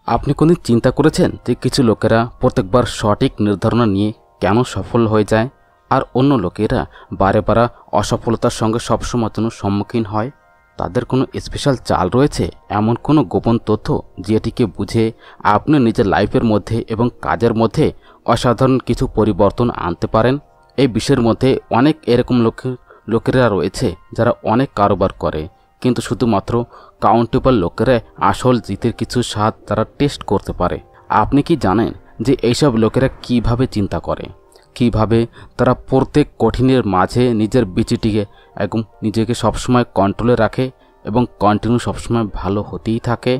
আপনি কোনদিন চিন্তা করেছেন যে কিছু লোকেরা প্রত্যেকবার সঠিক নির্ধারণ নিয়ে কেন সফল হয়ে যায় আর অন্য লোকেরা বারে বারে অসফলতার সঙ্গে সবসময় জন্য সম্মুখীন হয়? তাদের কোনো স্পেশাল চাল রয়েছে, এমন কোনো গোপন তথ্য যেটিকে বুঝে আপনি নিজের লাইফের মধ্যে এবং কাজের মধ্যে অসাধারণ কিছু পরিবর্তন আনতে পারেন? এই বিষয়ের মধ্যে অনেক এরকম লোকেরা রয়েছে যারা অনেক কারোবার করে, কিন্তু শুধুমাত্র কাউন্টেবল লোকেরা আসল জিতের কিছু স্বাদ তারা টেস্ট করতে পারে। আপনি কি জানেন যে এইসব লোকেরা কিভাবে চিন্তা করে, কিভাবে তারা প্রত্যেক কঠিনের মাঝে নিজের বিচিটিকে একদম নিজেকে সবসময় কন্ট্রোলে রাখে এবং কন্টিনিউ সবসময় ভালো হতেই থাকে?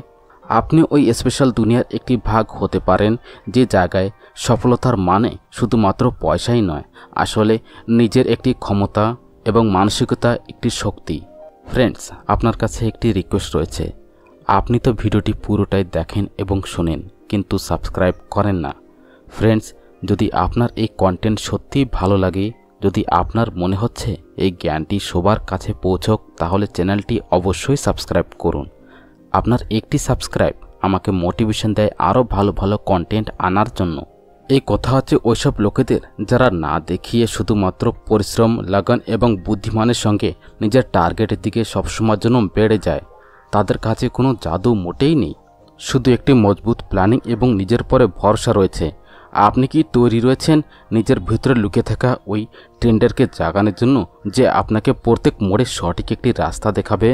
আপনি ওই স্পেশাল দুনিয়ার একটি ভাগ হতে পারেন যে জায়গায় সফলতার মানে শুধুমাত্র পয়সাই নয়, আসলে নিজের একটি ক্ষমতা এবং মানসিকতা, একটি শক্তি। ফ্রেন্ডস, আপনার কাছে একটি রিকোয়েস্ট রয়েছে। আপনি তো ভিডিওটি পুরোটাই দেখেন এবং শোনেন, কিন্তু সাবস্ক্রাইব করেন না। ফ্রেন্ডস, যদি আপনার এই কন্টেন্ট সত্যিই ভালো লাগে, যদি আপনার মনে হচ্ছে এই জ্ঞানটি সবার কাছে পৌঁছক, তাহলে চ্যানেলটি অবশ্যই সাবস্ক্রাইব করুন। আপনার একটি সাবস্ক্রাইব আমাকে মোটিভেশন দেয় আরও ভালো ভালো কন্টেন্ট আনার জন্য। এই কথা হচ্ছে ওইসব লোকেদের যারা না দেখিয়ে শুধুমাত্র পরিশ্রম, লগন এবং বুদ্ধিমানের সঙ্গে নিজের টার্গেটের দিকে সবসময়ের জন্য বেড়ে যায়। তাদের কাছে কোনো জাদু মোটেই নেই, শুধু একটি মজবুত প্ল্যানিং এবং নিজের পরে ভরসা রয়েছে। আপনি কি তৈরি রয়েছেন নিজের ভিতরে লুকিয়ে থাকা ওই ট্রেন্ডারকে জাগানোর জন্য, যে আপনাকে প্রত্যেক মোড়ে সঠিক একটি রাস্তা দেখাবে?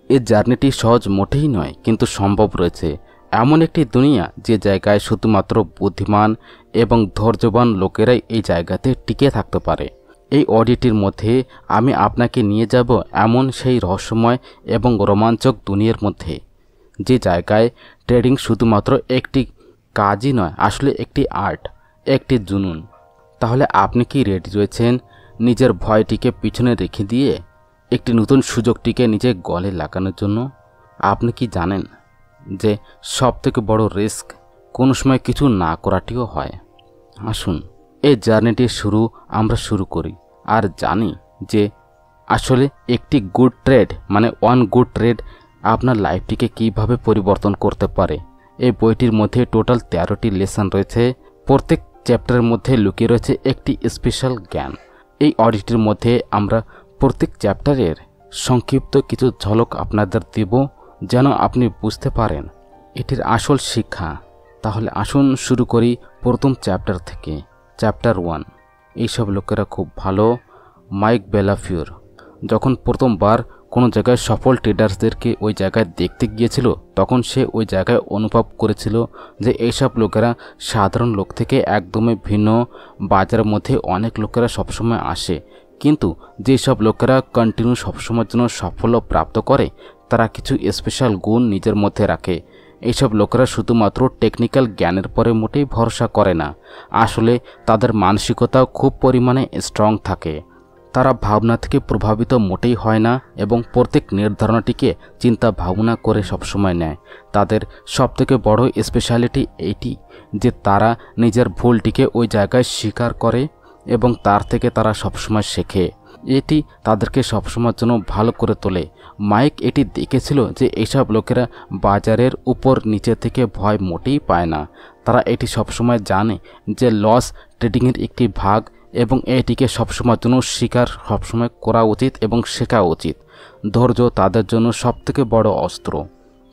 এই জার্নিটি সহজ মোটেই নয়, কিন্তু সম্ভব রয়েছে এমন একটি দুনিয়া যে জায়গায় শুধুমাত্র বুদ্ধিমান এবং ধৈর্যবান লোকেরাই এই জায়গাতে টিকে থাকতে পারে। এই অডিওটির মধ্যে আমি আপনাকে নিয়ে যাব এমন সেই রহস্যময় এবং রোমাঞ্চক দুনিয়ার মধ্যে, যে জায়গায় ট্রেডিং শুধুমাত্র একটি কাজই নয়, আসলে একটি আর্ট, একটি জুনুন। তাহলে আপনি কি রেডি রয়েছেন নিজের ভয়টিকে পিছনে রেখে দিয়ে একটি নতুন সুযোগটিকে নিজের গলে লাগানোর জন্য? আপনি কি জানেন যে সবথেকে বড় রিস্ক কোনো সময় কিছু না করাটিও হয়? আসুন এই জার্নিটির আমরা শুরু করি আর জানি যে আসলে একটি গুড ট্রেড মানে ওয়ান গুড ট্রেড আপনার লাইফটিকে কিভাবে পরিবর্তন করতে পারে। এই বইটির মধ্যে টোটাল 13টি লেসন রয়েছে। প্রত্যেক চ্যাপ্টারের মধ্যে লুকিয়ে রয়েছে একটি স্পেশাল জ্ঞান। এই অডিওটির মধ্যে আমরা প্রত্যেক চ্যাপ্টারের সংক্ষিপ্ত কিছু ঝলক আপনাদের দেব, যেন আপনি বুঝতে পারেন এটির আসল শিক্ষা। তাহলে আসুন শুরু করি প্রথম চ্যাপ্টার থেকে। চ্যাপ্টার 1। এইসব লোকেরা খুব ভালো। মাইক বেলাফিওর যখন প্রথমবার কোনো জায়গায় সফল ট্রেডার্সদেরকে ওই জায়গায় দেখতে গিয়েছিল, তখন সে ওই জায়গায় অনুভব করেছিল যে এইসব লোকেরা সাধারণ লোক থেকে একদমই ভিন্ন। বাজারের মধ্যে অনেক লোকেরা সবসময় আসে, কিন্তু যেসব লোকেরা কন্টিনিউ সবসময়ের জন্য সাফল্য প্রাপ্ত করে, তারা কিছু স্পেশাল গুণ নিজের মধ্যে রাখে। এইসব লোকেরা শুধুমাত্র টেকনিক্যাল জ্ঞানের পরে মোটেই ভরসা করে না, আসলে তাদের মানসিকতাও খুব পরিমাণে স্ট্রং থাকে। তারা ভাবনা থেকে প্রভাবিত মোটেই হয় না এবং প্রত্যেক নির্ধারণটিকে চিন্তা ভাবনা করে সবসময় নেয়। তাদের সবথেকে বড় স্পেশালিটি এইটি যে তারা নিজের ভুলটিকে ওই জায়গায় স্বীকার করে এবং তার থেকে তারা সবসময় শেখে। এটি তাদেরকে সবসময়ের জন্য ভালো করে তোলে। মাইক এটি দেখেছিল যে এইসব লোকেরা বাজারের উপর নিচে থেকে ভয় মোটেই পায় না। তারা এটি সবসময় জানে যে লস ট্রেডিংয়ের একটি ভাগ এবং এটিকে সবসময়ের জন্য স্বীকার সবসময় করা উচিত এবং শেখা উচিত। ধৈর্য তাদের জন্য সবথেকে বড় অস্ত্র।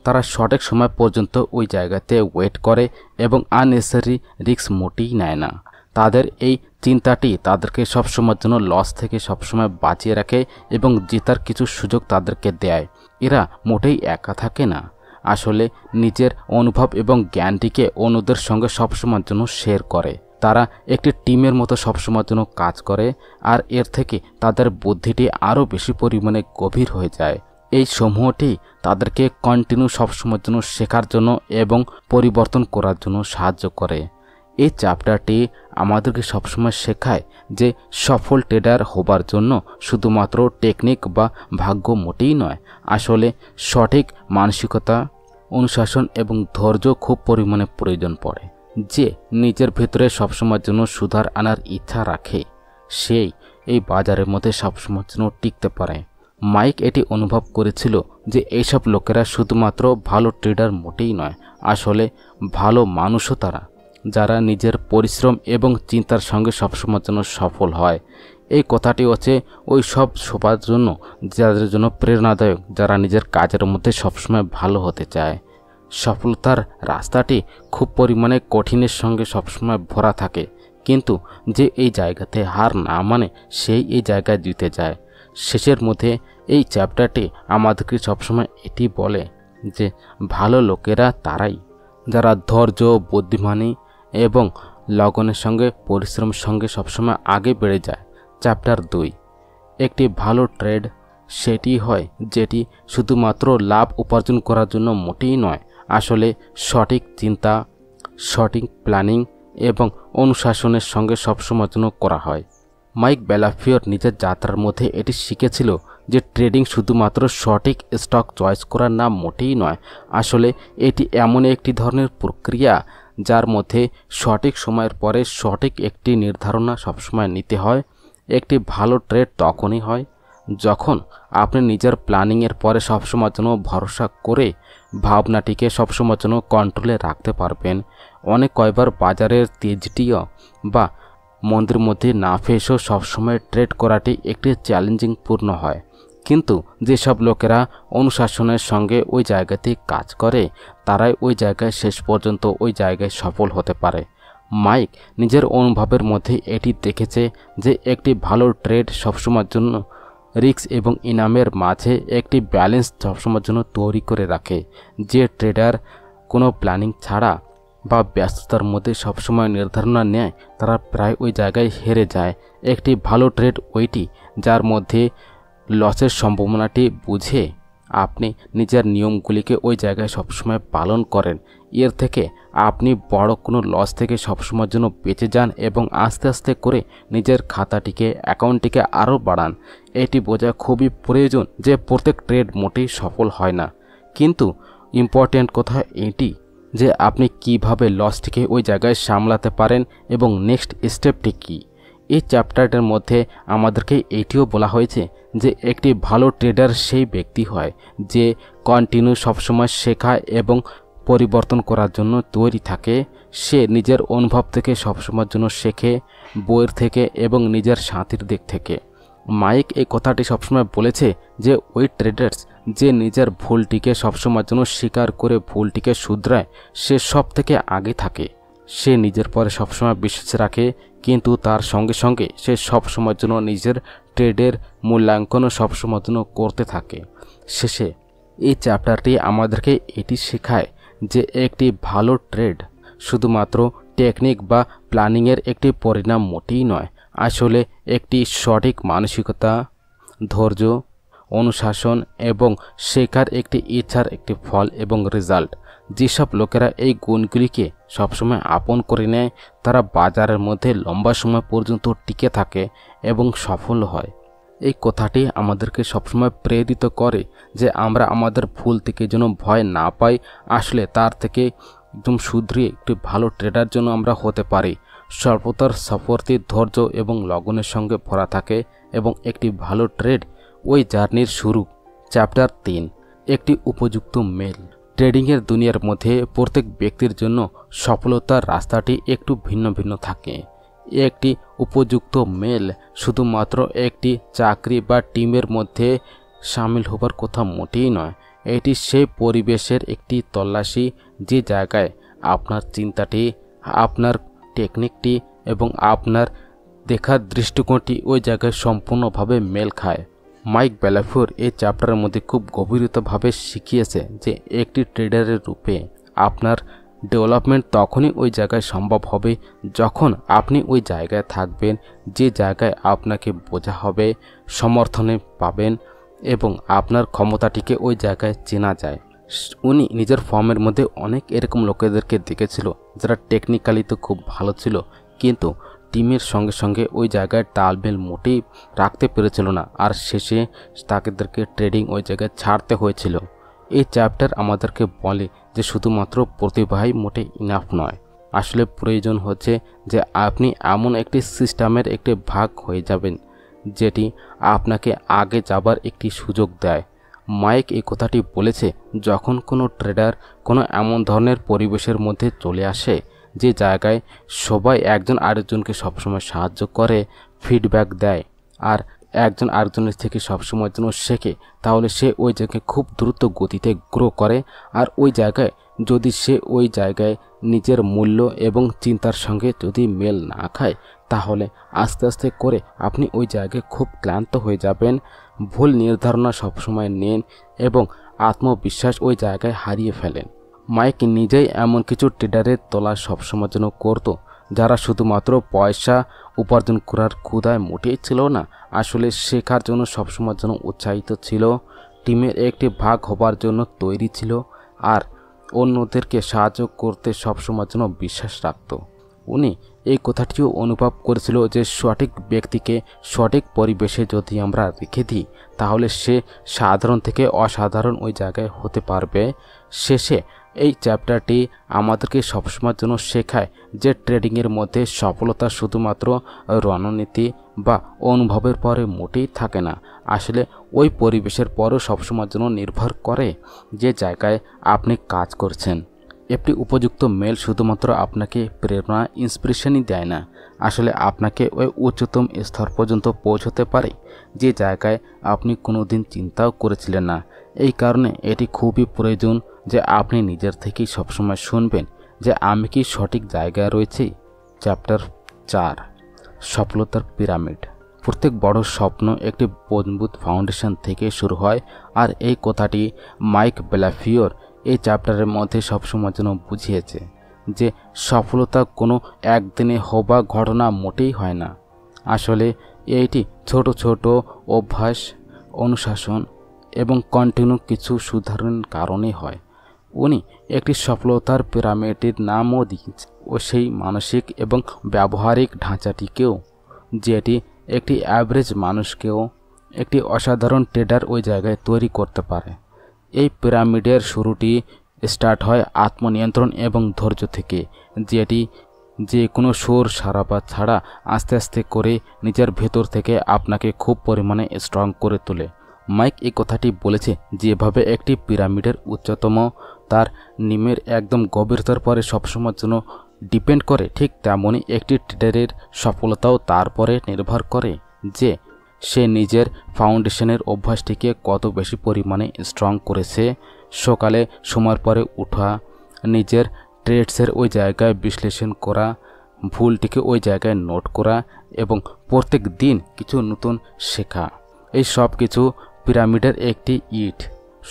তারা সঠিক সময় পর্যন্ত ওই জায়গাতে ওয়েট করে এবং আননেসেসারি রিস্ক মোটেই নেয় না। তাদের এই চিন্তাটি তাদেরকে সবসময়ের জন্য লস থেকে সবসময় বাঁচিয়ে রাখে এবং জেতার কিছু সুযোগ তাদেরকে দেয়। এরা মোটেই একা থাকে না, আসলে নিজের অনুভব এবং জ্ঞানটিকে অন্যদের সঙ্গে সবসময়ের জন্য শেয়ার করে। তারা একটি টিমের মতো সবসময়ের জন্য কাজ করে, আর এর থেকে তাদের বুদ্ধিটি আরও বেশি পরিমাণে গভীর হয়ে যায়। এই সমূহটি তাদেরকে কন্টিনিউ সবসময়ের জন্য শেখার জন্য এবং পরিবর্তন করার জন্য সাহায্য করে। এই চ্যাপ্টারটি আমাদেরকে সবসময় শেখায় যে সফল ট্রেডার হবার জন্য শুধুমাত্র টেকনিক বা ভাগ্য মোটেই নয়, আসলে সঠিক মানসিকতা, অনুশাসন এবং ধৈর্য খুব পরিমাণে প্রয়োজন পড়ে। যে নিজের ভেতরে সবসময়ের জন্য সুধার আনার ইচ্ছা রাখে, সেই এই বাজারের মধ্যে সবসময়ের জন্য টিকতে পারে। মাইক এটি অনুভব করেছিল যে এইসব লোকেরা শুধুমাত্র ভালো ট্রেডার মোটেই নয়, আসলে ভালো মানুষও তারা, যারা নিজের পরিশ্রম এবং চিন্তার সঙ্গে সবসময়ের জন্য সফল হয়। এই কথাটি হচ্ছে ওই সব সবার জন্য যাদের জন্য প্রেরণাদায়ক, যারা নিজের কাজের মধ্যে সবসময় ভালো হতে চায়। সফলতার রাস্তাটি খুব পরিমাণে কঠিনের সঙ্গে সবসময় ভরা থাকে, কিন্তু যে এই জায়গাতে হার না মানে সেই এই জায়গায় জিতে যায়। শেষের মধ্যে এই চ্যাপ্টারটি আমাদেরকে সবসময় এটি বলে যে ভালো লোকেরা তারাই যারা ধৈর্য, বুদ্ধিমানী এবং লগনের সঙ্গে পরিশ্রমের সঙ্গে সবসময় আগে বেড়ে যায়। চ্যাপ্টার 2, একটি ভালো ট্রেড সেটি হয় যেটি শুধুমাত্র লাভ উপার্জন করার জন্য মোটেই নয়, আসলে সঠিক চিন্তা, সঠিক প্ল্যানিং এবং অনুশাসনের সঙ্গে সবসময়ের জন্য করা হয়। মাইক বেলাফিওর নিজের যাত্রার মধ্যে এটি শিখেছিল যে ট্রেডিং শুধুমাত্র সঠিক স্টক চয়েস করার নাম মোটেই নয়, আসলে এটি এমন একটি ধরনের প্রক্রিয়া যার মধ্যে সঠিক সময়ের পরে সঠিক একটি নির্ধারণা সবসময় নিতে হয়। একটি ভালো ট্রেড তখনই হয় যখন আপনি নিজের প্ল্যানিংয়ের পরে সবসময়ের জন্য ভরসা করে ভাবনাটিকে সবসময়ের জন্য কন্ট্রোলে রাখতে পারবেন। অনেক কয়বার বাজারের তেজটিও বা মন্দির মধ্যে না ফেসেও সবসময় ট্রেড করাটি একটি চ্যালেঞ্জিং পূর্ণ হয়, কিন্তু যেসব লোকেরা অনুশাসনের সঙ্গে ওই জায়গাতে কাজ করে তারাই ওই জায়গায় শেষ পর্যন্ত ওই জায়গায় সফল হতে পারে। মাইক নিজের অনুভবের মধ্যে এটি দেখেছে যে একটি ভালো ট্রেড সবসময়ের জন্য রিস্ক এবং ইনামের মাঝে একটি ব্যালেন্স সবসময়ের জন্য তৈরি করে রাখে। যে ট্রেডার কোনো প্ল্যানিং ছাড়া বা ব্যস্ততার মধ্যে সবসময় নির্ধারণা নেয় তারা প্রায় ওই জায়গায় হেরে যায়। একটি ভালো ট্রেড ওইটি যার মধ্যে লসের সম্ভাবনাটি বুঝে আপনি নিজের নিয়মগুলিকে ওই জায়গায় সবসময় পালন করেন। এর থেকে আপনি বড় কোনো লস থেকে সবসময়ের জন্য বেঁচে যান এবং আস্তে আস্তে করে নিজের খাতাটিকে, অ্যাকাউন্টটিকে আরও বাড়ান। এটি বোঝা খুবই প্রয়োজন যে প্রত্যেক ট্রেড মোটেই সফল হয় না, কিন্তু ইম্পর্ট্যান্ট কথা এটি যে আপনি কিভাবে লসটিকে ওই জায়গায় সামলাতে পারেন এবং নেক্সট স্টেপটি কী। এই চ্যাপ্টারটার মধ্যে আমাদেরকে এটিও বলা হয়েছে যে একটি ভালো ট্রেডার সেই ব্যক্তি হয় যে কন্টিনিউ সবসময় শেখায় এবং পরিবর্তন করার জন্য তৈরি থাকে। সে নিজের অনুভব থেকে সবসময়ের জন্য শেখে, বইয়ের থেকে এবং নিজের সাথীর দিক থেকে। মাইক এই কথাটি সবসময় বলেছে যে ওই ট্রেডার্স যে নিজের ভুলটিকে সবসময়ের জন্য স্বীকার করে ভুলটিকে শুধরায় সে সব থেকে আগে থাকে। সে নিজের পরে সবসময় বিশ্বাস রাখে, কিন্তু তার সঙ্গে সঙ্গে সে সবসময়ের জন্য নিজের ট্রেডের মূল্যাঙ্কনও সবসময়ের জন্য করতে থাকে। শেষে এই চ্যাপ্টারটি আমাদেরকে এটি শেখায় যে একটি ভালো ট্রেড শুধুমাত্র টেকনিক বা প্ল্যানিংয়ের একটি পরিণাম মোটেই নয়, আসলে একটি সঠিক মানসিকতা, ধৈর্য, অনুশাসন এবং শেখার একটি ইচ্ছার একটি ফল এবং রেজাল্ট। যেসব লোকেরা এই গুণগুলিকে সবসময় আপন করে নেয় তারা বাজারের মধ্যে লম্বা সময় পর্যন্ত টিকে থাকে এবং সফল হয়। এই কথাটি আমাদেরকে সবসময় প্রেরিত করে যে আমরা আমাদের ভুল থেকে যেন ভয় না পাই, আসলে তার থেকে একদম শুধরিয়ে একটি ভালো ট্রেডার জন্য আমরা হতে পারি। সর্বতার সফরটি ধৈর্য এবং লগনের সঙ্গে ভরা থাকে এবং একটি ভালো ট্রেড ওই জার্নির শুরু। চ্যাপ্টার 3, একটি উপযুক্ত মেল। ট্রেডিংয়ের দুনিয়ার মধ্যে প্রত্যেক ব্যক্তির জন্য সফলতার রাস্তাটি একটু ভিন্ন ভিন্ন থাকে। একটি উপযুক্ত মেল শুধুমাত্র একটি চাকরি বা টিমের মধ্যে সামিল হবার কথা মোটেই নয়, এটি সেই পরিবেশের একটি তল্লাশি যে জায়গায় আপনার চিন্তাটি, আপনার টেকনিকটি এবং আপনার দেখার দৃষ্টিকোণটি ওই জায়গায় সম্পূর্ণভাবে মেল খায়। মাইক বেলাফিওর এই চ্যাপ্টারের মধ্যে খুব গভীরভাবে শিখিয়েছে যে একটি ট্রেডারের রূপে আপনার ডেভেলপমেন্ট তখনই ওই জায়গায় সম্ভব হবে যখন আপনি ওই জায়গায় থাকবেন যে জায়গায় আপনাকে বোঝা হবে, সমর্থনে পাবেন এবং আপনার ক্ষমতাটিকে ওই জায়গায় চেনা যায়। উনি নিজের ফর্মের মধ্যে অনেক এরকম লোকেদেরকে দেখেছিল যারা টেকনিক্যালি তো খুব ভালো ছিল, কিন্তু টিমের সঙ্গে সঙ্গে ওই জায়গায় তালমেল মোটেই রাখতে পেরেছিল না, আর শেষে তাদেরকে ট্রেডিং ওই জায়গায় ছাড়তে হয়েছিল। এই চ্যাপ্টার আমাদেরকে বলে যে শুধুমাত্র প্রতিভাই মোটে ইনাফ নয়, আসলে প্রয়োজন হচ্ছে যে আপনি এমন একটি সিস্টেমের একটি ভাগ হয়ে যাবেন যেটি আপনাকে আগে যাবার একটি সুযোগ দেয়। মাইক এই কথাটি বলেছে যখন কোনো ট্রেডার কোনো এমন ধরনের পরিবেশের মধ্যে চলে আসে যে জায়গায় সবাই একজন আরেকজনকে সবসময় সাহায্য করে, ফিডব্যাক দেয় আর একজন আরেকজনের থেকে সবসময়ের জন্য শেখে, তাহলে সে ওই জায়গায় খুব দ্রুত গতিতে গ্রো করে। আর ওই জায়গায় যদি সে ওই জায়গায় নিজের মূল্য এবং চিন্তার সঙ্গে যদি মেল না খায়, তাহলে আস্তে আস্তে করে আপনি ওই জায়গায় খুব ক্লান্ত হয়ে যাবেন, ভুল নির্ধারণা সবসময় নেন এবং আত্মবিশ্বাস ওই জায়গায় হারিয়ে ফেলেন। মাইক নিজেই এমন কিছু ট্রেডারের তলাশ সবসময়ের জন্য করতো যারা শুধুমাত্র পয়সা উপার্জন করার ক্ষুধায় মোটেই ছিল না, আসলে শেখার জন্য সবসময়ের জন্য উৎসাহিত ছিল, টিমের একটি ভাগ হবার জন্য তৈরি ছিল আর অন্যদেরকে সাহায্য করতে সবসময়ের জন্য বিশ্বাস রাখত। উনি এই কথাটিও অনুভব করেছিল যে সঠিক ব্যক্তিকে সঠিক পরিবেশে যদি আমরা রেখে দিই, তাহলে সে সাধারণ থেকে অসাধারণ ওই জায়গায় হতে পারবে। শেষে এই চ্যাপ্টারটি আমাদেরকে সবসময়ের জন্য শেখায় যে ট্রেডিংয়ের মধ্যে সফলতা শুধুমাত্র রণনীতি বা অনুভবের পরে মোটেই থাকে না, আসলে ওই পরিবেশের পরও সবসময়ের জন্য নির্ভর করে যে জায়গায় আপনি কাজ করছেন। একটি উপযুক্ত মেল শুধুমাত্র আপনাকে প্রেরণা ইন্সপিরেশনই দেয় না, আসলে আপনাকে ওই উচ্চতম স্তর পর্যন্ত পৌঁছতে পারে যে জায়গায় আপনি কোনোদিন চিন্তাও করেছিলেন না। এই কারণে এটি খুবই প্রয়োজন যে আপনি নিজের থেকেই সবসময় শুনবেন যে আমি কি সঠিক জায়গায় রয়েছি। চ্যাপ্টার 4, সফলতার পিরামিড। প্রত্যেক বড় স্বপ্ন একটি মজবুত ফাউন্ডেশন থেকে শুরু হয়, আর এই কথাটি মাইক বেলাফিওর এই চ্যাপ্টারের মধ্যে সবসময় যেন বুঝিয়েছে যে সফলতা কোনো একদিনে হওয়া ঘটনা মোটেই হয় না, আসলে এইটি ছোট ছোট অভ্যাস, অনুশাসন এবং কন্টিনিউ কিছু সুধারণের কারণে হয়। উনি একটি সফলতার পিরামিডের নামও দিয়েছে ও সেই মানসিক এবং ব্যবহারিক ঢাঁচাটিকেও, যেটি একটি অ্যাভারেজ মানুষকেও একটি অসাধারণ ট্রেডার ওই জায়গায় তৈরি করতে পারে। এই পিরামিডের শুরুটি স্টার্ট হয় আত্মনিয়ন্ত্রণ এবং ধৈর্য থেকে, যেটি যে কোনো সুর সারাবা ছাড়া আস্তে আস্তে করে নিজের ভেতর থেকে আপনাকে খুব পরিমাণে স্ট্রং করে তোলে। মাইক এই কথাটি বলেছে যেভাবে একটি পিরামিডের উচ্চতম তার নিমের একদম গভীরতার পরে সবসময়ের জন্য ডিপেন্ড করে, ঠিক তেমনই একটি ট্রেডারের সফলতাও তারপরে নির্ভর করে যে সে নিজের ফাউন্ডেশনের অভ্যাসটিকে কত বেশি পরিমাণে স্ট্রং করেছে। সকালে সময়ের পরে ওঠা, নিজের ট্রেডসের ওই জায়গায় বিশ্লেষণ করা, ভুলটিকে ওই জায়গায় নোট করা এবং প্রত্যেক দিন কিছু নতুন শেখা, এই সব কিছু পিরামিডের একটি ইট।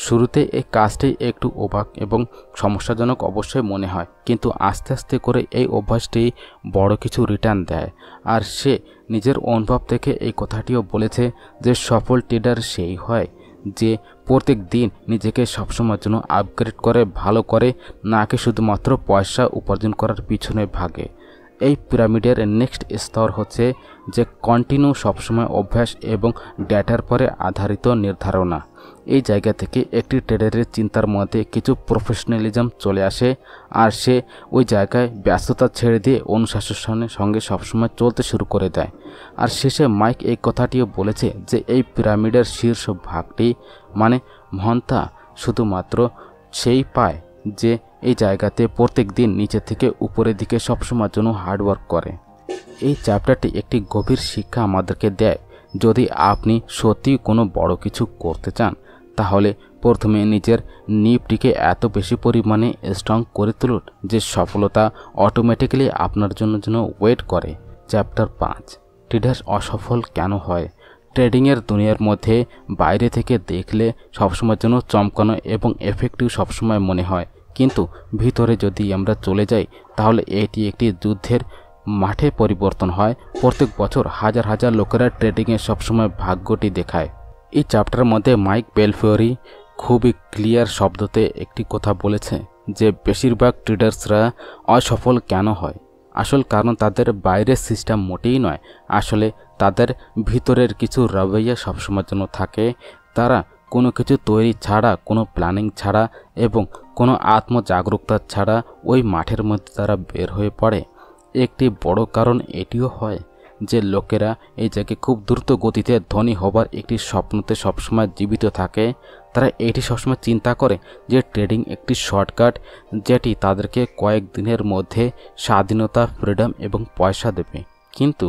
শুরুতে এই কাজটি একটু অবাক এবং সমস্যাজনক অবশ্যই মনে হয়, কিন্তু আস্তে আস্তে করে এই অভ্যাসটি বড় কিছু রিটার্ন দেয়। আর সে নিজের অনুভব থেকে এই কথাটিও বলেছে যে সফল ট্রেডার সেই হয় যে প্রত্যেক দিন নিজেকে সবসময়ের জন্য আপগ্রেড করে, ভালো করে, না কি শুধুমাত্র পয়সা উপার্জন করার পিছনে ভাগে। এই পিরামিডের নেক্সট স্তর হচ্ছে যে কন্টিনিউ সবসময় অভ্যাস এবং ডেটার পরে আধারিত নির্ধারণা। এই জায়গা থেকে একটি ট্রেডারের চিন্তার মধ্যে কিছু প্রফেশনালিজম চলে আসে, আর সে ওই জায়গায় ব্যস্ততা ছেড়ে দিয়ে অনুশাসনের সঙ্গে সবসময় চলতে শুরু করে দেয়। আর শেষে মাইক এই কথাটিও বলেছে যে এই পিরামিডের শীর্ষ ভাগটি মানে মহানতা শুধুমাত্র সেই পায় যে এই জায়গাতে প্রত্যেক দিন নিচে থেকে উপরের দিকে সবসময়ের জন্য হার্ডওয়ার্ক করে। এই চ্যাপ্টারটি একটি গভীর শিক্ষা আমাদেরকে দেয়, যদি আপনি সত্যি কোনো বড় কিছু করতে চান, তাহলে প্রথমে নিজের নিপটিকে এত বেশি পরিমাণে স্ট্রং করে তুলুন যে সফলতা অটোমেটিক্যালি আপনার জন্য ওয়েট করে। চ্যাপ্টার 5, ট্রেডার অসফল কেন হয়। ট্রেডিংয়ের দুনিয়ার মধ্যে বাইরে থেকে দেখলে সবসময়ের জন্য চমকানো এবং এফেক্টিভ সবসময় মনে হয়, কিন্তু ভিতরে যদি আমরা চলে যাই তাহলে এটি একটি যুদ্ধের মাঠে পরিবর্তন হয়। প্রত্যেক বছর হাজার হাজার লোকেরা ট্রেডিংয়ে সবসময় ভাগ্যটি দেখায়। এই চ্যাপ্টারের মধ্যে মাইক বেলফিওরি খুবই ক্লিয়ার শব্দতে একটি কথা বলেছে যে বেশিরভাগ ট্রেডার্সরা অসফল কেন হয়। আসল কারণ তাদের বাইরের সিস্টেম মোটেই নয়, আসলে তাদের ভিতরের কিছু রবৈয়া সবসময়ের জন্য থাকে। তারা কোনো কিছু তৈরি ছাড়া, কোনো প্ল্যানিং ছাড়া এবং কোনো আত্মজাগরুকতা ছাড়া ওই মাঠের মধ্যে তারা বের হয়ে পড়ে। একটি বড় কারণ এটিও হয় যে লোকেরা এই জায়গায় খুব দ্রুত গতিতে ধনী হবার একটি স্বপ্নতে সবসময় জীবিত থাকে, তারা এটি সবসময় চিন্তা করে যে ট্রেডিং একটি শর্টকাট যেটি তাদেরকে কয়েক দিনের মধ্যে স্বাধীনতা, ফ্রিডম এবং পয়সা দেবে। কিন্তু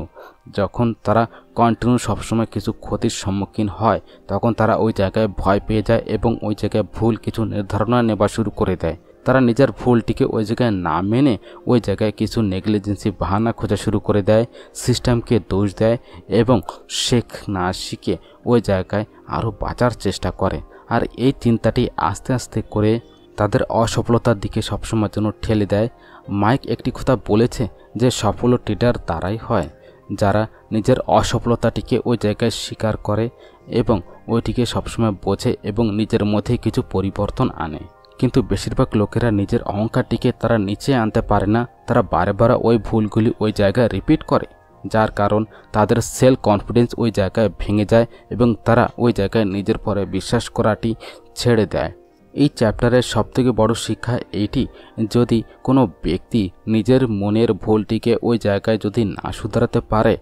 যখন তারা কন্টিনিউ সবসময় কিছু ক্ষতির সম্মুখীন হয়, তখন তারা ওই জায়গায় ভয় পেয়ে যায় এবং ওই জায়গায় ভুল কিছু নির্ধারণা নেওয়া শুরু করে দেয়। তারা নিজের ভুলটিকে ওই জায়গায় না মেনে ওই জায়গায় কিছু নেগলিজেন্সি বাহানা খোঁজা শুরু করে দেয়, সিস্টেমকে দোষ দেয় এবং না শিখে ওই জায়গায় আরও বাঁচার চেষ্টা করে। আর এই চিন্তাটি আস্তে আস্তে করে তাদের অসফলতার দিকে সবসময় জন্য ঠেলে দেয়। মাইক একটি কথা বলেছে যে সফল ট্রেডার তারাই হয় যারা নিজের অসফলতাটিকে ওই জায়গায় স্বীকার করে এবং ওইটিকে সবসময় বোঝে এবং নিজের মধ্যে কিছু পরিবর্তন আনে। কিন্তু বেশিরভাগ লোকেরা নিজের অহংকারটিকে তারা নিচে আনতে পারে না, তারা বারে বারে ওই ভুলগুলি ওই জায়গায় রিপিট করে, যার কারণ তাদের সেলফ কনফিডেন্স ওই জায়গায় ভেঙে যায় এবং তারা ওই জায়গায় নিজের পরে বিশ্বাস করাটি ছেড়ে দেয়। এই চ্যাপ্টারের সবথেকে বড় শিক্ষা এইটি, যদি কোনো ব্যক্তি নিজের মনের ভুলটিকে ওই জায়গায় যদি না শুধরাতে পারে,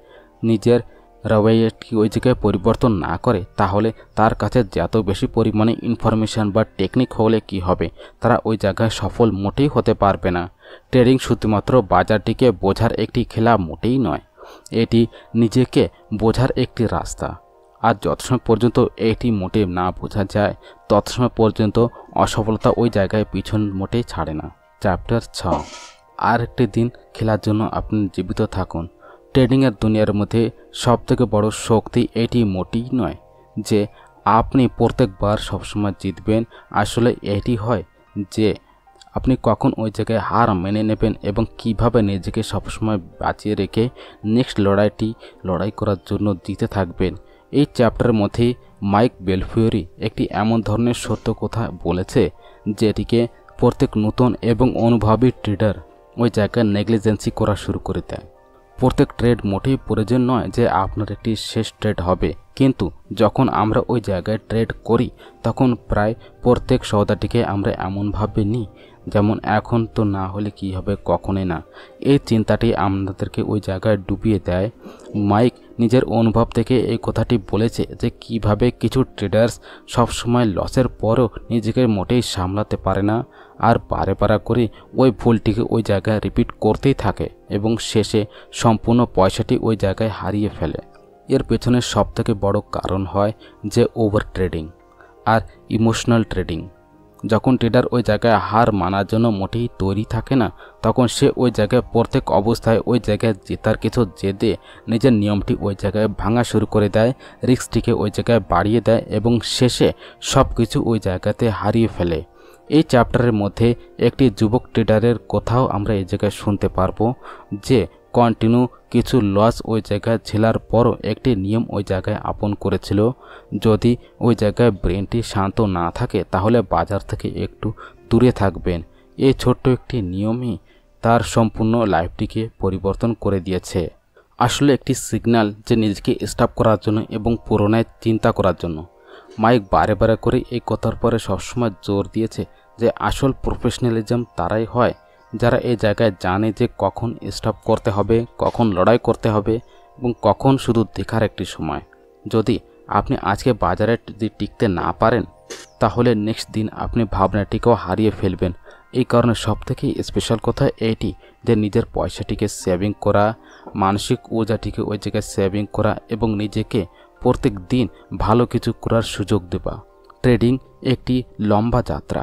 নিজের রবৈয়াটি ওই জায়গায় পরিবর্তন না করে, তাহলে তার কাছে যত বেশি পরিমাণে ইনফরমেশান বা টেকনিক হলে কি হবে, তারা ওই জায়গায় সফল মোটেই হতে পারবে না। ট্রেডিং শুধুমাত্র বাজারটিকে বোঝার একটি খেলা মোটেই নয়, এটি নিজেকে বোঝার একটি রাস্তা। আর যত সময় পর্যন্ত এটি মোটে না বোঝা যায়, তত সময় পর্যন্ত অসফলতা ওই জায়গায় পিছন মোটেই ছাড়ে না। চ্যাপ্টার 6, আর একটি দিন খেলার জন্য আপনি জীবিত থাকুন। ট্রেডিংয়ের দুনিয়ার মধ্যে সবথেকে বড় শক্তি এটি মোটেই নয় যে আপনি প্রত্যেকবার সবসময় জিতবেন। আসলে এটি হয় যে আপনি কখন ওই জায়গায় হার মেনে নেবেন এবং কিভাবে নিজেকে সবসময় বাঁচিয়ে রেখে নেক্সট লড়াই করার জন্য জিতে থাকবেন। এই চ্যাপ্টারের মধ্যে মাইক বেলফিওরি একটি এমন ধরনের সত্য কথা বলেছে যেটিকে প্রত্যেক নতুন এবং অনুভবী ট্রেডার ওই জায়গায় নেগলিজেন্সি করা শুরু করে দেয়। প্রত্যেক ট্রেড মোটেই প্রয়োজন নয় যে আপনার একটি শেষ ট্রেড হবে, কিন্তু যখন আমরা ওই জায়গায় ট্রেড করি তখন প্রায় প্রত্যেক সৌদাটিকে আমরা এমনভাবে নিই যেমন এখন তো না হলে কি হবে, কখনোই না। এই চিন্তাটি আমাদেরকে ওই জায়গায় ডুবিয়ে দেয়। মাইক নিজের অনুভব থেকে এই কথাটি বলেছে যে কিভাবে কিছু ট্রেডার্স সবসময় লসের পরও নিজেকে মোটেই সামলাতে পারে না আর বারে করে ওই ভুলটিকে ওই জায়গায় রিপিট করতেই থাকে এবং শেষে সম্পূর্ণ পয়সাটি ওই জায়গায় হারিয়ে ফেলে। এর পেছনে সবথেকে বড় কারণ হয় যে ওভার ট্রেডিং আর ইমোশনাল ট্রেডিং। যখন ট্রেডার ওই জায়গায় হার মানার জন্য মোটেই তৈরি থাকে না, তখন সে ওই জায়গায় প্রত্যেক অবস্থায় ওই জায়গায় জেতার কিছু জেদে নিজের নিয়মটি ওই জায়গায় ভাঙা শুরু করে দেয়, রিস্কটিকে ওই জায়গায় বাড়িয়ে দেয় এবং শেষে সব কিছু ওই জায়গাতে হারিয়ে ফেলে। এই চ্যাপ্টারের মধ্যে একটি যুবক ট্রেডারের কথাও আমরা এই জায়গায় শুনতে পারবো যে কন্টিনিউ কিছু লস ওই জায়গায় ঝেলার পরও একটি নিয়ম ওই জায়গায় আপন করেছিল, যদি ওই জায়গায় ব্রেনটি শান্ত না থাকে তাহলে বাজার থেকে একটু দূরে থাকবেন। এই ছোট্ট একটি নিয়মই তার সম্পূর্ণ লাইফটিকে পরিবর্তন করে দিয়েছে। আসলে একটি সিগন্যাল যে নিজেকে স্টপ করার জন্য এবং পুনরায় চিন্তা করার জন্য। মাইক বারে করে এই কথার পরে সবসময় জোর দিয়েছে যে আসল প্রফেশনালিজম তারাই হয় যারা এই জায়গায় জানে যে কখন স্টপ করতে হবে, কখন লড়াই করতে হবে এবং কখন শুধু দেখার একটি সময়। যদি আপনি আজকে বাজারে যদি টিকতে না পারেন, তাহলে নেক্সট দিন আপনি ভাবনাটিকেও হারিয়ে ফেলবেন। এই কারণে সবথেকে স্পেশাল কথা এটি যে নিজের পয়সাটিকে সেভিং করা, মানসিক ঊর্জাটিকে ওই জায়গায় সেভিং করা এবং নিজেকে প্রত্যেক দিন ভালো কিছু করার সুযোগ দেওয়া। ট্রেডিং একটি লম্বা যাত্রা,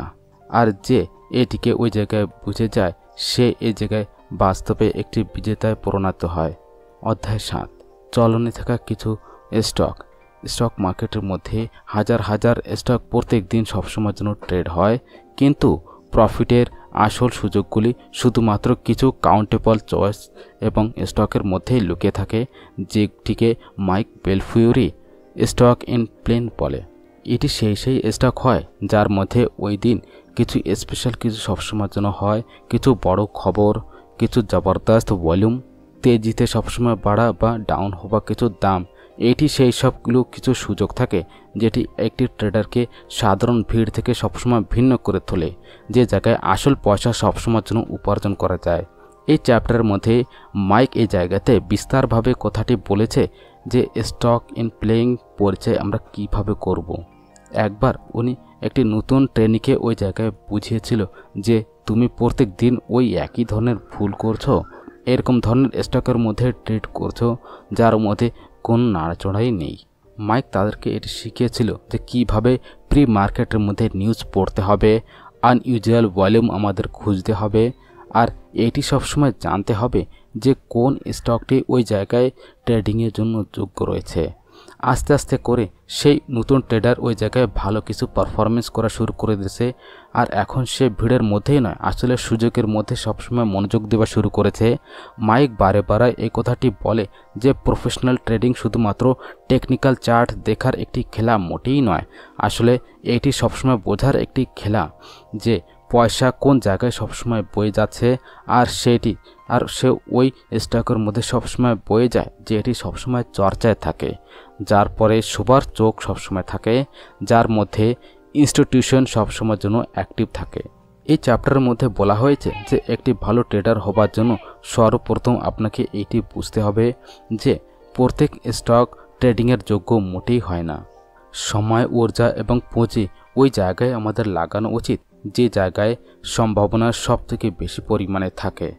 আর যে এটিকে ওই জায়গায় বুঝে যায় সে এই জায়গায় বাস্তবে একটি বিজেতায় পরিণত হয়। অধ্যায় 7, চলনে থাকা কিছু স্টক মার্কেটের মধ্যে হাজার স্টক প্রত্যেক দিন সবসময়ের জন্য ট্রেড হয়, কিন্তু প্রফিটের আসল সুযোগগুলি শুধুমাত্র কিছু কাউন্টেবল চয়েস এবং স্টকের মধ্যেই লুকিয়ে থাকে, যেটিকে মাইক বেলফিওরি স্টক ইন প্লেন বলে। এটি সেই স্টক হয় যার মধ্যে ওই দিন কিছু স্পেশাল কিছু সবসময়ের জন্য হয়, কিছু বড় খবর, কিছু জবরদস্ত ভলিউম, তেজিতে সবসময় বাড়া বা ডাউন হওয়া কিছু দাম। এটি সেই সবগুলো কিছু সুযোগ থাকে যেটি একটি ট্রেডারকে সাধারণ ভিড় থেকে সবসময় ভিন্ন করে তোলে, যে জায়গায় আসল পয়সা সবসময়ের জন্য উপার্জন করা যায়। এই চ্যাপ্টারের মধ্যে মাইক এই জায়গাতে বিস্তারভাবে কথাটি বলেছে যে স্টক ইন প্লেয়িং পরিচয় আমরা কিভাবে করব। একবার উনি একটি নতুন ট্রেনিকে ওই জায়গায় বুঝিয়েছিল যে তুমি প্রত্যেক দিন ওই একই ধরনের ভুল করছো, এরকম ধরনের স্টকের মধ্যে ট্রেড করছো যার মধ্যে কোনো নাড়াচড়াই নেই। মাইক তাদেরকে এটি শিখিয়েছিল যে কিভাবে প্রি মার্কেটের মধ্যে নিউজ পড়তে হবে, আনইউজুয়াল ভলিউম আমাদের খুঁজতে হবে, আর এটি সবসময় জানতে হবে যে কোন স্টকটি ওই জায়গায় ট্রেডিংয়ের জন্য যোগ্য রয়েছে। আস্তে আস্তে করে সেই নতুন ট্রেডার ওই জায়গায় ভালো কিছু পারফরমেন্স করা শুরু করে দিয়েছে, আর এখন সে ভিড়ের মধ্যেই নয়, আসলে সুযোগের মধ্যে সবসময় মনোযোগ দেওয়া শুরু করেছে। মাইক বারে বারে এই কথাটি বলে যে প্রফেশনাল ট্রেডিং শুধুমাত্র টেকনিক্যাল চার্ট দেখার একটি খেলা মোটেই নয়, আসলে এটি সবসময় বোঝার একটি খেলা যে পয়সা কোন জায়গায় সবসময় বয়ে যাচ্ছে, আর সে ওই স্টকের মধ্যে সবসময় বয়ে যায় যে এটি সবসময় চর্চায় থাকে, যার পরে সবার চোখ সবসময় থাকে, যার মধ্যে ইনস্টিটিউশন সবসময়ের জন্য অ্যাক্টিভ থাকে। এই চ্যাপ্টারের মধ্যে বলা হয়েছে যে একটি ভালো ট্রেডার হবার জন্য সর্বপ্রথম আপনাকে এইটি বুঝতে হবে যে প্রত্যেক স্টক ট্রেডিংয়ের যোগ্য মোটেই হয় না। সময়, ঊর্জা এবং পুঁজি ওই জায়গায় আমাদের লাগানো উচিত যে জায়গায় সম্ভাবনা সব থেকে বেশি পরিমাণে থাকে,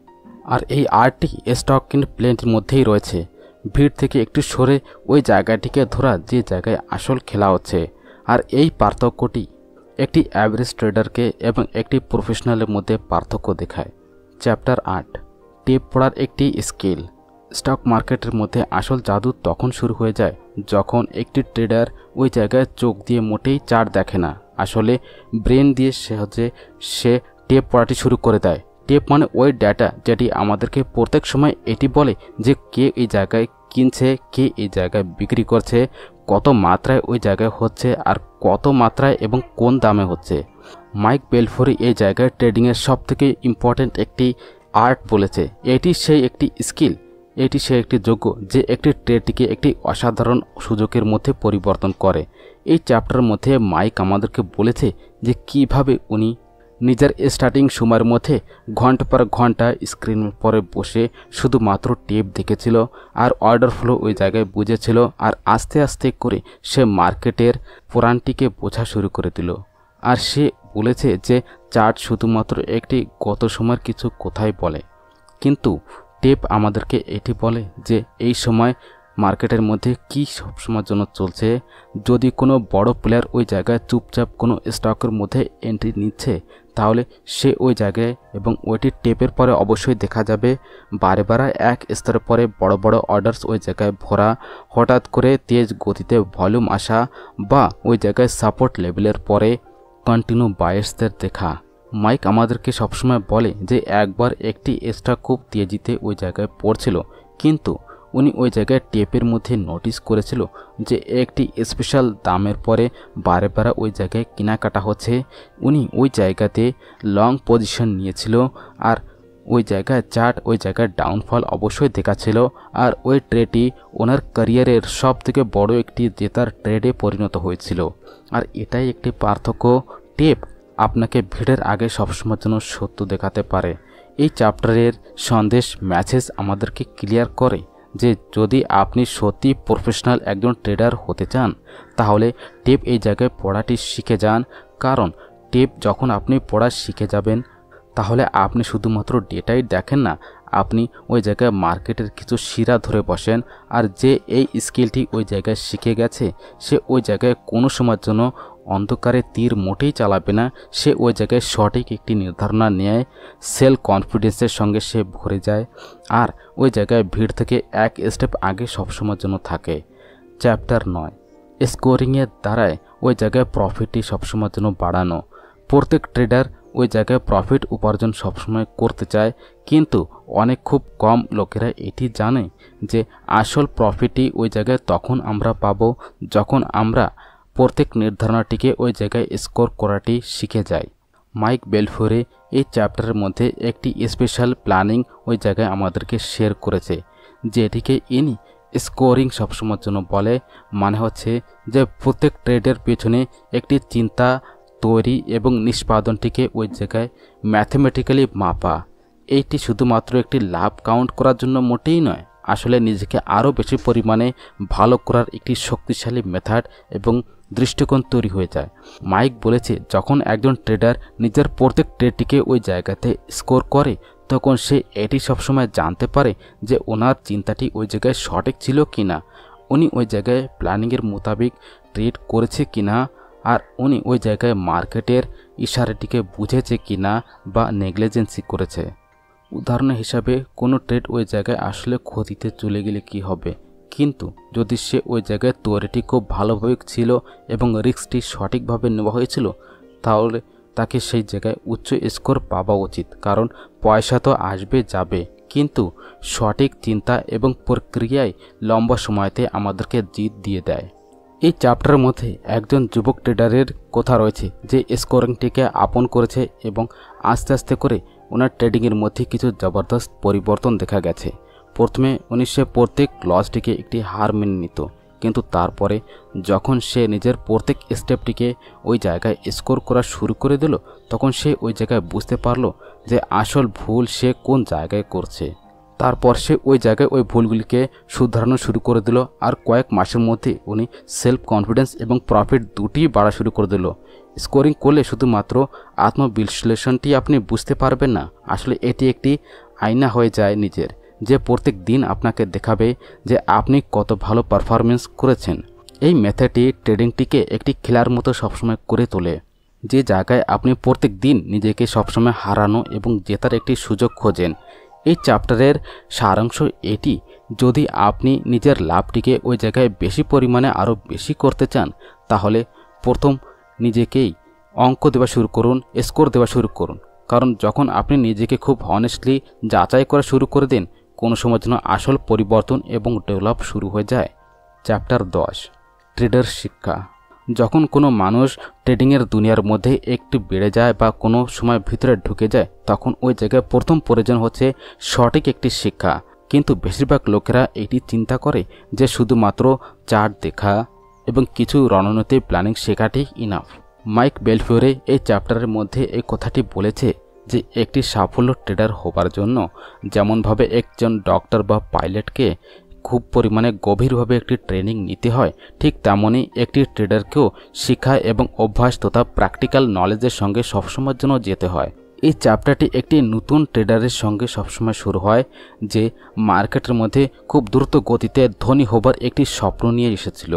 আর এই আর্টটি স্টক ইন প্লেয়িংয়ের মধ্যেই রয়েছে। ভিড় থেকে একটু সরে ওই জায়গাটিকে ধরা যে জায়গায় আসল খেলা হচ্ছে, আর এই পার্থক্যটি একটি অ্যাভারেজ ট্রেডারকে এবং একটি প্রফেশনালের মধ্যে পার্থক্য দেখায়। চ্যাপ্টার 8, টেপ পড়ার একটি স্কিল। স্টক মার্কেটের মধ্যে আসল জাদু তখন শুরু হয়ে যায় যখন একটি ট্রেডার ওই জায়গায় চোখ দিয়ে মোটেই চার্ট দেখে না, আসলে ব্রেন দিয়ে সে টেপ পড়াটি শুরু করে দেয়। টেপ মানে ওই ডেটা যেটি আমাদেরকে প্রত্যেক সময় এটি বলে যে কে এই জায়গায় কিনছে, কে এই জায়গায় বিক্রি করছে, কত মাত্রায় ওই জায়গায় হচ্ছে, আর কত মাত্রায় এবং কোন দামে হচ্ছে। মাইক বেলফোরি এই জায়গায় ট্রেডিংয়ের সবথেকে ইম্পর্ট্যান্ট একটি আর্ট বলেছে। এটি সেই একটি স্কিল, এটি সে একটি যোগ্য যে একটি ট্রেডটিকে একটি অসাধারণ সুযোগের মধ্যে পরিবর্তন করে। এই চ্যাপ্টারের মধ্যে মাইক আমাদেরকে বলেছে যে কিভাবে উনি নিজের স্টার্টিং সময়ের মধ্যে ঘন্টা পর ঘন্টা স্ক্রিনের পরে বসে শুধুমাত্র টেপ দেখেছিল আর অর্ডার ফ্লো ওই জায়গায় বুঝেছিল, আর আস্তে আস্তে করে সে মার্কেটের পুরাণটিকে বোঝা শুরু করে দিল। আর সে বলেছে যে চার্ট শুধুমাত্র একটি গত সময়ের কিছু কোথায় বলে, কিন্তু টেপ আমাদেরকে এটি বলে যে এই সময় মার্কেটের মধ্যে কি সবসময়ের জন্য চলছে। যদি কোনো বড় প্লেয়ার ওই জায়গায় চুপচাপ কোনো স্টকের মধ্যে এন্ট্রি নিচ্ছে তাহলে সে ওই জায়গায় এবং ওইটি টেপের পরে অবশ্যই দেখা যাবে বারে বারে এক স্তরের পরে বড় বড় অর্ডারস ওই জায়গায় ভরা, হঠাৎ করে তেজ গতিতে ভলিউম আসা, বা ওই জায়গায় সাপোর্ট লেভেলের পরে কন্টিনিউ বায়ার্সদের দেখা। মাইক আমাদেরকে সবসময় বলে যে একবার একটি স্টক খুব তেজিতে ওই জায়গায় পড়ছিল, কিন্তু উনি ওই জায়গায় টেপের মধ্যে নোটিস করেছিল যে একটি স্পেশাল দামের পরে বারে বারে ওই জায়গায় কেনাকাটা হচ্ছে। উনি ওই জায়গাতে লং পজিশন নিয়েছিল, আর ওই জায়গায় চার্ট ওই জায়গায় ডাউনফল অবশ্যই দেখাচ্ছিল, আর ওই ট্রেডটি ওনার ক্যারিয়ারের সব থেকে বড় একটি জেতার ট্রেডে পরিণত হয়েছিল। আর এটাই একটি পার্থক্য, টেপ আপনাকে ভিড়ের আগে সবসময়ের জন্য সত্য দেখাতে পারে। এই চ্যাপ্টারের সন্দেশ মেসেজ আমাদেরকে ক্লিয়ার করে যে যদি আপনি সত্যি প্রফেশনাল একজন ট্রেডার হতে চান তাহলে টেপ এই জায়গায় পড়াটি শিখে যান, কারণ টেপ যখন আপনি পড়া শিখে যাবেন তাহলে আপনি শুধুমাত্র ডেটাই দেখেন না, আপনি ওই জায়গায় মার্কেটের কিছু শিরা ধরে বসেন, আর যে এই স্কিলটি ওই জায়গায় শিখে গেছে সে ওই জায়গায় কোনো সময়ের জন্য অন্ধকারে তীর মোটেই চালাবে না, সে ওই জায়গায় সঠিক একটি নির্ধারণা নেয়, সেলফ কনফিডেন্সের সঙ্গে সে ভরে যায়, আর ওই জায়গায় ভিড় থেকে এক স্টেপ আগে সবসময়ের জন্য থাকে। চ্যাপ্টার 9, স্কোরিংয়ের দ্বারায় ওই জায়গায় প্রফিটটি সবসময়ের জন্য বাড়ানো। প্রত্যেক ট্রেডার ওই জায়গায় প্রফিট উপার্জন সবসময় করতে চায়, কিন্তু খুব কম লোকেরা এটি জানে যে আসল প্রফিটটি ওই জায়গায় তখন আমরা পাবো যখন আমরা প্রত্যেক নির্ধারণাটিকে ওই জায়গায় স্কোর করাটি শিখে যাই। মাইক বেলফোরে এই চ্যাপ্টারের মধ্যে একটি স্পেশাল প্ল্যানিং ওই জায়গায় আমাদেরকে শেয়ার করেছে, যেটিকে ইনি স্কোরিং সবসময়ের জন্য বলে। মানে হচ্ছে যে প্রত্যেক ট্রেডের পেছনে একটি চিন্তা তৈরি এবং নিষ্পাদনটিকে ওই জায়গায় ম্যাথমেটিক্যালি মাপা। এইটি শুধুমাত্র একটি লাভ কাউন্ট করার জন্য মোটেই নয়, আসলে নিজেকে আরও বেশি পরিমাণে ভালো করার একটি শক্তিশালী মেথড এবং দৃষ্টিকোণ তৈরি হয়ে যায়। মাইক বলেছে, যখন একজন ট্রেডার নিজের প্রত্যেক ট্রেডটিকে ওই জায়গাতে স্কোর করে তখন সে এটি সবসময় জানতে পারে যে ওনার চিন্তাটি ওই জায়গায় সঠিক ছিল কিনা, উনি ওই জায়গায় প্ল্যানিংয়ের মোতাবেক ট্রেড করেছে কিনা, আর উনি ওই জায়গায় মার্কেটের ইশারাটিকে বুঝেছে কিনা বা নেগলিজেন্সি করেছে। উদাহরণ হিসাবে কোনো ট্রেড ওই জায়গায় আসলে ক্ষতিতে চলে গেলে কি হবে, কিন্তু যদি সে ওই জায়গায় তৈরিটি খুব ভালোভাবে ছিল এবং রিস্কটি সঠিকভাবে নেওয়া হয়েছিল, তাহলে তাকে সেই জায়গায় উচ্চ স্কোর পাওয়া উচিত। কারণ পয়সা তো আসবে যাবে, কিন্তু সঠিক চিন্তা এবং প্রক্রিয়ায় লম্বা সময়তে আমাদেরকে জিত দিয়ে দেয়। এই চ্যাপ্টারের মধ্যে একজন যুবক ট্রেডারের কথা রয়েছে যে স্কোরিংটিকে আপন করেছে এবং আস্তে আস্তে করে ওনার ট্রেডিংয়ের মধ্যে কিছু জবরদস্ত পরিবর্তন দেখা গেছে। প্রথমে সে প্রত্যেক লসটিকে একটি হার মেনে নিত, কিন্তু তারপরে যখন সে নিজের প্রত্যেক স্টেপটিকে ওই জায়গায় স্কোর করা শুরু করে দিল, তখন সে ওই জায়গায় বুঝতে পারলো যে আসল ভুল সে কোন জায়গায় করছে। তারপর সে ওই জায়গায় ওই ভুলগুলিকে শুধরানো শুরু করে দিল, আর কয়েক মাসের মধ্যে উনি সেলফ কনফিডেন্স এবং প্রফিট দুটিই বাড়া শুরু করে দিল। স্কোরিং করলে শুধুমাত্র আত্মবিশ্লেষণটি আপনি বুঝতে পারবেন না, আসলে এটি একটি আয়না হয়ে যায় নিজের, যে প্রত্যেক দিন আপনাকে দেখাবে যে আপনি কত ভালো পারফরমেন্স করেছেন। এই মেথডটি ট্রেডিংটিকে একটি খেলার মতো সবসময় করে তোলে, যে জায়গায় আপনি প্রত্যেক দিন নিজেকে সবসময় হারানো এবং জেতার একটি সুযোগ খোঁজেন। এই চ্যাপ্টারের সারাংশ এটি, যদি আপনি নিজের লাভটিকে ওই জায়গায় বেশি পরিমাণে আরও বেশি করতে চান, তাহলে প্রথম নিজেকেই অঙ্ক দেওয়া শুরু করুন, স্কোর দেওয়া শুরু করুন। কারণ যখন আপনি নিজেকে খুব অনেস্টলি যাচাই করা শুরু করে দেন, কোনো সময় যেন আসল পরিবর্তন এবং ডেভেলপ শুরু হয়ে যায়। চ্যাপ্টার 10, ট্রেডার শিক্ষা। যখন কোনো মানুষ ট্রেডিংয়ের দুনিয়ার মধ্যে একটু বেড়ে যায় বা কোনো সময় ভিতরে ঢুকে যায়, তখন ওই জায়গায় প্রথম প্রয়োজন হচ্ছে সঠিক একটি শিক্ষা। কিন্তু বেশিরভাগ লোকেরা এটি চিন্তা করে যে শুধুমাত্র চার্ট দেখা এবং কিছু রণনীতি প্ল্যানিং শেখাটি ইনাফ। মাইক বেলফিওরে এই চ্যাপ্টারের মধ্যে এই কথাটি বলেছে যে একটি সাফল্য ট্রেডার হবার জন্য যেমনভাবে একজন ডক্টর বা পাইলটকে খুব পরিমাণে গভীরভাবে একটি ট্রেনিং নিতে হয়, ঠিক তেমনই একটি ট্রেডারকেও শিক্ষা এবং অভ্যাস তথা প্র্যাকটিক্যাল নলেজের সঙ্গে সবসময়ের জন্য যেতে হয়। এই চ্যাপ্টারটি একটি নতুন ট্রেডারের সঙ্গে সবসময় শুরু হয়, যে মার্কেটের মধ্যে খুব দ্রুত গতিতে ধনী হবার একটি স্বপ্ন নিয়ে এসেছিল,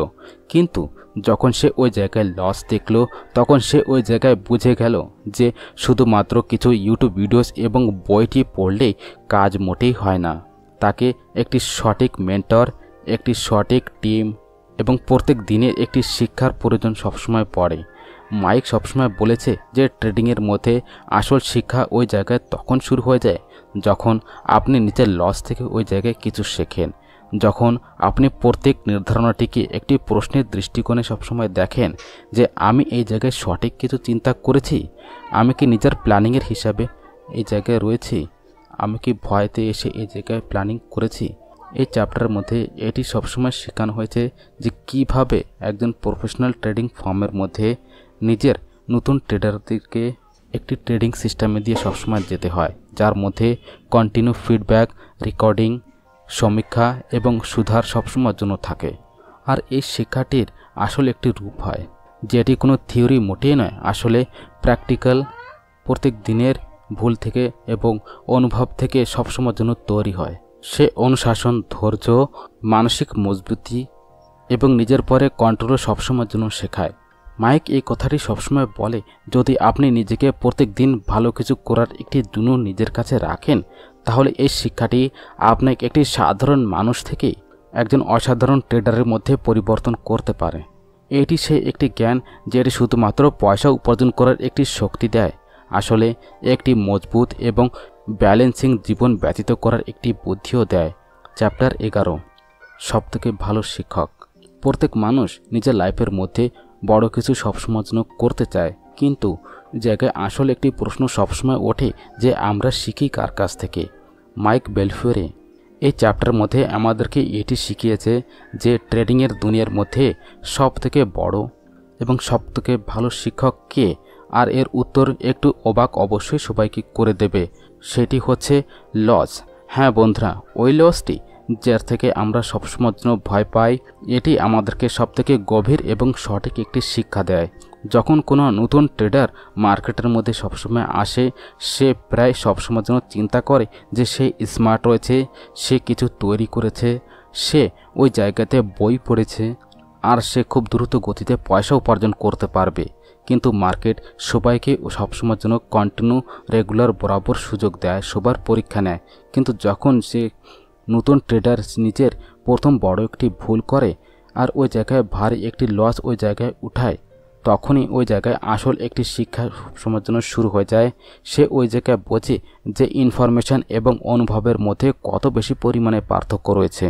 কিন্তু যখন সে ওই জায়গায় লস দেখল, তখন সে ওই জায়গায় বুঝে গেল যে শুধুমাত্র কিছু ইউটিউব ভিডিওস এবং বইটি পড়লেই কাজ মোটেই হয় না। তাকে একটি সঠিক মেন্টর, একটি সঠিক টিম এবং প্রত্যেক দিনের একটি শিক্ষার প্রয়োজন সবসময় পড়ে। মাইক সবসময় বলেছে যে ট্রেডিংয়ের মধ্যে আসল শিক্ষা ওই জায়গায় তখন শুরু হয়ে যায় যখন আপনি নিজের লস থেকে ওই জায়গায় কিছু শেখেন, যখন আপনি প্রত্যেক নির্ধারণটিকে একটি প্রশ্নের দৃষ্টিকোণে সবসময় দেখেন যে আমি এই জায়গায় সঠিক কিছু চিন্তা করেছি, আমি কি নিজের প্ল্যানিংয়ের হিসাবে এই জায়গায় রয়েছি, আমি কি ভয়তে এসে এই জায়গায় প্ল্যানিং করেছি। এই চ্যাপ্টারের মধ্যে এটি সবসময় শেখানো হয়েছে যে কিভাবে একজন প্রফেশনাল ট্রেডিং ফার্মের মধ্যে নিজের নতুন ট্রেডারদেরকে একটি ট্রেডিং সিস্টেমে দিয়ে সবসময় যেতে হয়, যার মধ্যে কন্টিনিউ ফিডব্যাক, রেকর্ডিং, সমীক্ষা এবং সুধার সবসময়ের জন্য থাকে। আর এই শিক্ষাটির আসলে একটি রূপ হয়, যেটি কোনো থিওরি মোটেই নয়, আসলে প্র্যাকটিক্যাল, প্রত্যেক দিনের ভুল থেকে এবং অনুভব থেকে সবসময়ের জন্য তৈরি হয়। সে অনুশাসন, ধৈর্য, মানসিক মজবুতি এবং নিজের পরে কন্ট্রোল সবসময়ের জন্য শেখায়। মাইক এই কথাটি সবসময় বলে, যদি আপনি নিজেকে প্রত্যেক দিন ভালো কিছু করার একটি জুনূন নিজের কাছে রাখেন, তাহলে এই শিক্ষাটি আপনাকে একটি সাধারণ মানুষ থেকে একজন অসাধারণ ট্রেডারের মধ্যে পরিবর্তন করতে পারে। এটি সে একটি জ্ঞান যেটি শুধুমাত্র পয়সা উপার্জন করার একটি শক্তি দেয়, আসলে একটি মজবুত এবং ব্যালেন্সিং জীবন ব্যতীত করার একটি বুদ্ধিও দেয়। চ্যাপ্টার 11, সবথেকে ভালো শিক্ষক। প্রত্যেক মানুষ নিজের লাইফের মধ্যে বড় কিছু সবসময় জন্য করতে চায়, কিন্তু জায়গায় আসলে একটি প্রশ্ন সবসময় ওঠে যে আমরা শিখি কার কাছ থেকে। মাইক বেলফিওরে এই চ্যাপ্টারের মধ্যে আমাদেরকে এটি শিখিয়েছে যে ট্রেডিংয়ের দুনিয়ার মধ্যে সবথেকে বড় এবং সবথেকে ভালো শিক্ষক কে, আর এর উত্তর একটু অবাক অবশ্যই সবাইকে করে দেবে, সেটি হচ্ছে লস। হ্যাঁ বন্ধুরা, ওই লসটি যার থেকে আমরা সবসময়ের জন্য ভয় পাই, এটি আমাদেরকে সবথেকে গভীর এবং সঠিক একটি শিক্ষা দেয়। যখন কোনো নতুন ট্রেডার মার্কেটের মধ্যে সবসময় আসে, সে প্রায় সবসময়ের জন্য চিন্তা করে যে সে স্মার্ট রয়েছে, সে কিছু তৈরি করেছে, সে ওই জায়গাতে বই পড়েছে, আর সে খুব দ্রুত গতিতে পয়সা উপার্জন করতে পারবে। কিন্তু মার্কেট সবাইকে সবসময়ের জন্য কন্টিনিউ রেগুলার বরাবর সুযোগ দেয়, সবার পরীক্ষা নেয়। কিন্তু যখন সে নতুন ট্রেডার নিজের প্রথম বড় একটি ভুল করে আর ওই জায়গায় ভারী একটি লস ওই জায়গায় উঠায়, তখনই ওই জায়গায় আসল একটি শিক্ষা সবসময়ের জন্য শুরু হয়ে যায়। সে ওই জায়গায় বোঝে যে ইনফরমেশান এবং অনুভবের মধ্যে কত বেশি পরিমাণে পার্থক্য রয়েছে।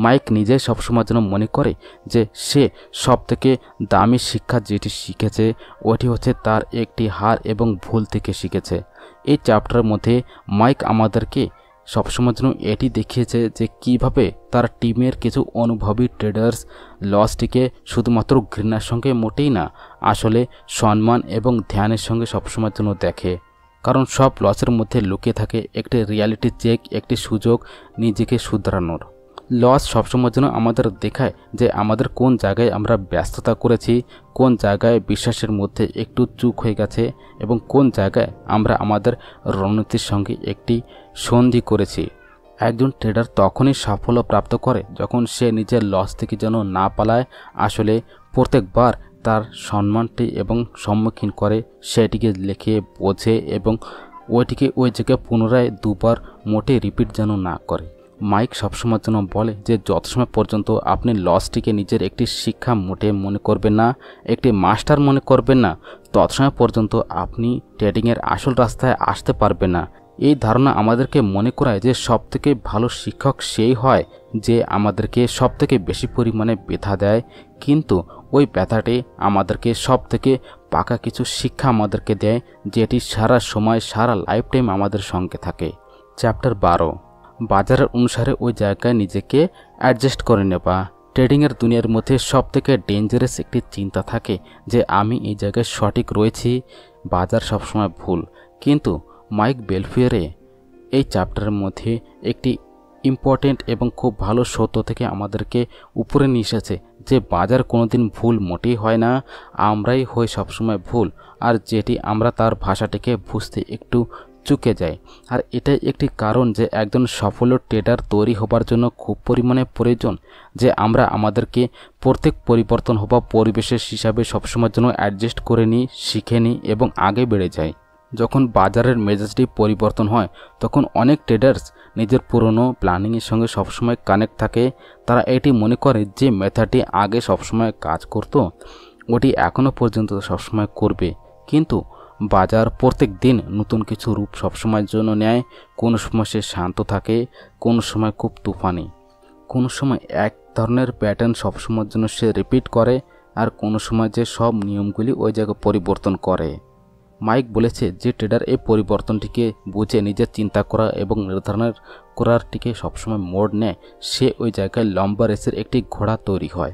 মাইক নিজে সবসময়ের জন্য মনে করে যে সে সবথেকে দামি শিক্ষা যেটি শিখেছে ওটি হচ্ছে তার একটি হার এবং ভুল থেকে শিখেছে। এই চ্যাপ্টারের মধ্যে মাইক আমাদেরকে সবসময়ের জন্য এটি দেখিয়েছে যে কিভাবে তার টিমের কিছু অনুভবী ট্রেডার্স লসটিকে শুধুমাত্র ঘৃণার সঙ্গে মোটেই না, আসলে সম্মান এবং ধ্যানের সঙ্গে সবসময়ের জন্য দেখে। কারণ সব লসের মধ্যে লুকিয়ে থাকে একটি রিয়ালিটি চেক, একটি সুযোগ নিজেকে শুধরানোর। লস সবসময়ের জন্য আমাদের দেখায় যে আমাদের কোন জায়গায় আমরা ব্যস্ততা করেছি, কোন জায়গায় বিশ্বাসের মধ্যে একটু চুক হয়ে গেছে এবং কোন জায়গায় আমরা আমাদের রণনীতির সঙ্গে একটি সন্ধি করেছি। একজন ট্রেডার তখনই সাফল্য প্রাপ্ত করে যখন সে নিজের লস থেকে যেন না পালায়, আসলে প্রত্যেকবার তার সম্মানটি এবং সম্মুখীন করে সেটিকে লিখে বোঝে এবং ওইটিকে ওই জায়গায় পুনরায় দুবার মোটে রিপিট যেন না করে। মাইক সবসময়ের জন্য বলে যে যত সময় পর্যন্ত আপনি লসটিকে নিজের একটি শিক্ষা মোটে মনে করবেন না, একটি মাস্টার মনে করবেন না, তত সময় পর্যন্ত আপনি ট্রেডিংয়ের আসল রাস্তায় আসতে পারবেন না। এই ধারণা আমাদেরকে মনে করায় যে সবথেকে ভালো শিক্ষক সেই হয় যে আমাদেরকে সবথেকে বেশি পরিমাণে ব্যথা দেয়, কিন্তু ওই ব্যথাটি আমাদেরকে সবথেকে পাকা কিছু শিক্ষা আমাদেরকে দেয়, যেটি সারা সময় সারা লাইফ টাইম আমাদের সঙ্গে থাকে। চ্যাপ্টার 12, বাজারের অনুসারে ওই জায়গায় নিজেকে অ্যাডজাস্ট করে নেওয়া। ট্রেডিংয়ের দুনিয়ার মধ্যে সবথেকে ডেঞ্জারাস একটি চিন্তা থাকে যে আমি এই জায়গায় সঠিক রয়েছি, বাজার সবসময় ভুল। কিন্তু মাইক বেলফিয়ারে এই চ্যাপ্টারের মধ্যে একটি ইম্পর্টেন্ট এবং খুব ভালো সত্য থেকে আমাদেরকে উপরে নিয়ে এসেছে যে বাজার কোনোদিন ভুল মোটেই হয় না, আমরাই হই সবসময় ভুল, আর যেটি আমরা তার ভাষাটিকে বুঝতে একটু চুকে যায়। আর এটাই একটি কারণ যে একজন সফল ট্রেডার তৈরি হবার জন্য খুব পরিমাণে প্রয়োজন যে আমরা আমাদেরকে প্রত্যেক পরিবর্তন হওয়া পরিবেশের হিসাবে সবসময়ের জন্য অ্যাডজাস্ট করে নিই, শিখে নিই এবং আগে বেড়ে যাই। যখন বাজারের মেজাজটি পরিবর্তন হয় তখন অনেক ট্রেডার্স নিজের পুরনো প্ল্যানিংয়ের সঙ্গে সবসময় কানেক্ট থাকে। তারা এটি মনে করে যে মেথডটি আগে সবসময় কাজ করত ওটি এখনও পর্যন্ত সবসময় করবে, কিন্তু বাজার প্রত্যেক দিন নতুন কিছু রূপ সবসময়ের জন্য নেয়। কোনো সময় সে শান্ত থাকে, কোনো সময় খুব তুফানি, কোনো সময় এক ধরনের প্যাটার্ন সবসময়ের জন্য সে রিপিট করে, আর কোনো সময় যে সব নিয়মগুলি ওই জায়গায় পরিবর্তন করে। মাইক বলেছে যে ট্রেডার এই পরিবর্তনটিকে বুঝে নিজের চিন্তা করা এবং নির্ধারণ করারটিকে সবসময় মোড় নেয়, সে ওই জায়গায় লম্বা রেসের একটি ঘোড়া তৈরি হয়।